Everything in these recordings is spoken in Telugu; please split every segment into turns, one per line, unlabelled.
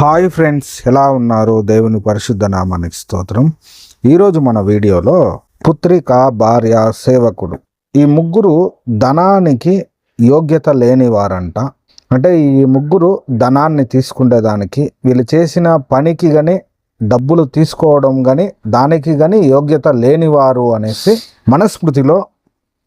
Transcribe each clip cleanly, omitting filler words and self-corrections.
హాయ్ ఫ్రెండ్స్, ఎలా ఉన్నారు? దేవుని పరిశుద్ధ నామానికి స్తోత్రం. ఈరోజు మన వీడియోలో పుత్రిక, భార్య, సేవకుడు ఈ ముగ్గురు ధనానికి యోగ్యత లేని వారంట. అంటే ఈ ముగ్గురు ధనాన్ని తీసుకునేదానికి, వీళ్ళు చేసిన పనికి గని డబ్బులు తీసుకోవడం గని దానికి గని యోగ్యత లేనివారు అనేసి మనుస్మృతిలో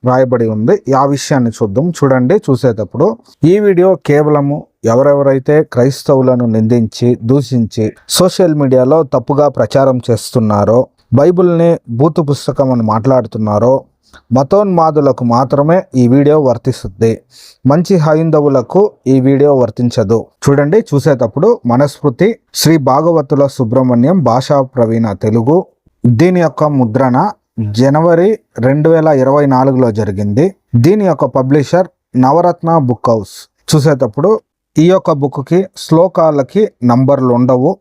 రాయబడి ఉంది. ఆ విషయాన్ని చూడండి. చూసేటప్పుడు ఈ వీడియో కేవలము ఎవరెవరైతే క్రైస్తవులను నిందించి దూషించి సోషల్ మీడియాలో తప్పుగా ప్రచారం చేస్తున్నారో, బైబిల్ని బూతు పుస్తకం అని మాట్లాడుతున్నారో మతోన్మాదులకు మాత్రమే ఈ వీడియో వర్తిస్తుంది. మంచి హైందవులకు ఈ వీడియో వర్తించదు. చూడండి. చూసేటప్పుడు మనుస్మృతి, శ్రీ భాగవతుల సుబ్రహ్మణ్యం, భాషా ప్రవీణ తెలుగు. దీని యొక్క ముద్రణ జనవరి 2024లో జరిగింది. దీని యొక్క పబ్లిషర్ నవరత్న బుక్ హౌస్. చూసేటప్పుడు ఈ యొక్క బుక్కి శ్లోకాలకి నంబర్లు ఉండవు.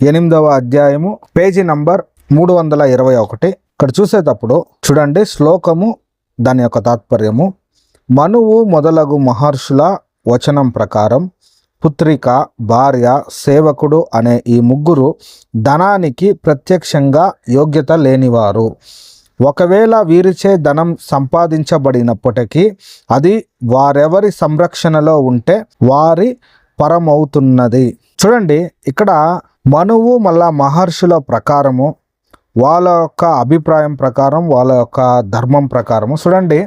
8వ అధ్యాయము పేజీ నంబర్ 321. ఇక్కడ చూసేటప్పుడు చూడండి, శ్లోకము దాని యొక్క తాత్పర్యము. మనువు మొదలగు మహర్షుల వచనం ప్రకారం పుత్రిక, భార్య, సేవకుడు అనే ఈ ముగ్గురు ధనానికి ప్రత్యక్షంగా యోగ్యత లేనివారు. ఒకవేళ వీరిచే ధనం సంపాదించబడినప్పటికీ అది వారెవరి సంరక్షణలో ఉంటే వారి పరమవుతున్నది. చూడండి, ఇక్కడ మనువు మళ్ళా మహర్షుల ప్రకారము, వాళ్ళ యొక్క అభిప్రాయం ప్రకారం, వాళ్ళ యొక్క ధర్మం ప్రకారము. చూడండి,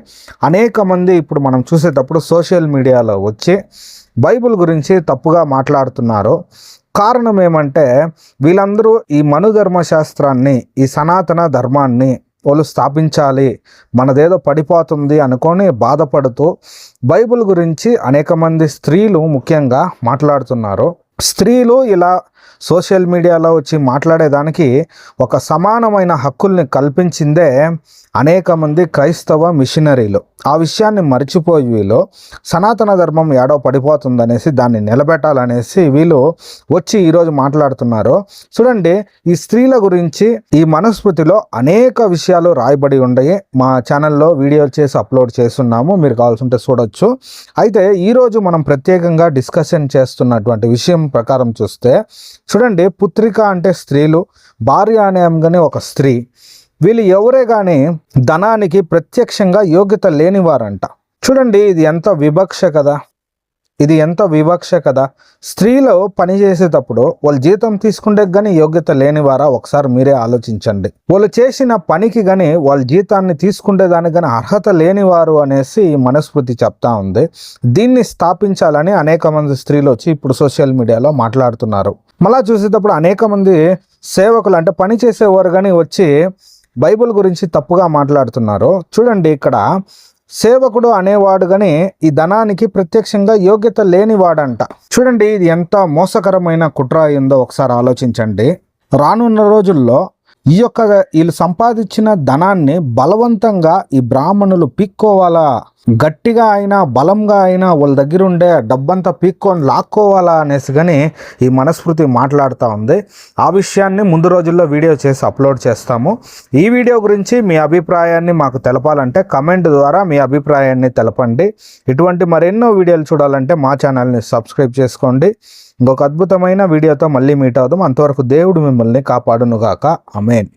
అనేక మంది ఇప్పుడు మనం చూసేటప్పుడు సోషల్ మీడియాలో వచ్చి బైబిల్ గురించి తప్పుగా మాట్లాడుతున్నారు. కారణం ఏమంటే వీళ్ళందరూ ఈ మను ధర్మశాస్త్రాన్ని, ఈ సనాతన ధర్మాన్ని వాళ్ళు స్థాపించాలి, మనదేదో పడిపోతుంది అనుకొని బాధపడుతూ బైబిల్ గురించి అనేక మంది స్త్రీలు ముఖ్యంగా మాట్లాడుతున్నారు. స్త్రీలు ఇలా సోషల్ మీడియాలో వచ్చి మాట్లాడేదానికి ఒక సమానమైన హక్కుల్ని కల్పించిందే అనేక మంది క్రైస్తవ మిషనరీలు. ఆ విషయాన్ని మర్చిపోయి వీళ్ళు సనాతన ధర్మం ఏడో పడిపోతుందనేసి దాన్ని నిలబెట్టాలనేసి వీళ్ళు వచ్చి ఈరోజు మాట్లాడుతున్నారు. చూడండి, ఈ స్త్రీల గురించి ఈ మనుస్మృతిలో అనేక విషయాలు రాయబడి ఉన్నాయి. మా ఛానల్లో వీడియో చేసి అప్లోడ్ చేస్తున్నాము, మీరు కావాల్సింటే చూడొచ్చు. అయితే ఈరోజు మనం ప్రత్యేకంగా డిస్కషన్ చేస్తున్నటువంటి విషయం ప్రకారం చూస్తే, చూడండి, పుత్రిక అంటే స్త్రీలు, భార్య అనేగానే ఒక స్త్రీ. వీళ్ళు ఎవరే కానీ ధనానికి ప్రత్యక్షంగా యోగ్యత లేనివారంట. చూడండి, ఇది ఎంత వివక్ష కదా, ఇది ఎంత వివక్ష కదా. స్త్రీలు పని చేసేటప్పుడు వాళ్ళు జీతం తీసుకుంటే కానీ యోగ్యత లేనివారా? ఒకసారి మీరే ఆలోచించండి. వాళ్ళు చేసిన పనికి కానీ వాళ్ళ జీతాన్ని తీసుకునేదానికి కానీ అర్హత లేనివారు అనేసి మనుస్మృతి చెప్తా ఉంది. దీన్ని స్థాపించాలని అనేక మంది స్త్రీలు వచ్చి ఇప్పుడు సోషల్ మీడియాలో మాట్లాడుతున్నారు. మళ్ళా చూసేటప్పుడు అనేక మంది సేవకులు, అంటే పని చేసేవారు కానీ వచ్చి బైబిల్ గురించి తప్పుగా మాట్లాడుతున్నారు. చూడండి, ఇక్కడ సేవకుడు అనేవాడు కానీ ఈ ధనానికి ప్రత్యక్షంగా యోగ్యత లేనివాడంట. చూడండి, ఇది ఎంత మోసకరమైన కుట్ర అయిందో ఒకసారి ఆలోచించండి. రానున్న రోజుల్లో ఈ యొక్క వీళ్ళు సంపాదించిన ధనాన్ని బలవంతంగా ఈ బ్రాహ్మణులు పీక్కోవాలా, గట్టిగా అయినా బలంగా అయినా వాళ్ళ దగ్గర ఉండే డబ్బంతా పీక్కొని లాక్కోవాలా అనేసి కానీ ఈ మనుస్మృతి మాట్లాడుతూ ఉంది. ఆ విషయాన్ని ముందు రోజుల్లో వీడియో చేసి అప్లోడ్ చేస్తాము. ఈ వీడియో గురించి మీ అభిప్రాయాన్ని మాకు తెలపాలంటే కమెంట్ ద్వారా మీ అభిప్రాయాన్ని తెలపండి. ఇటువంటి మరెన్నో వీడియోలు చూడాలంటే మా ఛానల్ని సబ్స్క్రైబ్ చేసుకోండి. ఇంకొక అద్భుతమైన వీడియోతో మళ్ళీ మీట్ అవుదాం. అంతవరకు దేవుడు మిమ్మల్ని కాపాడునుగాక. ఆమేన్.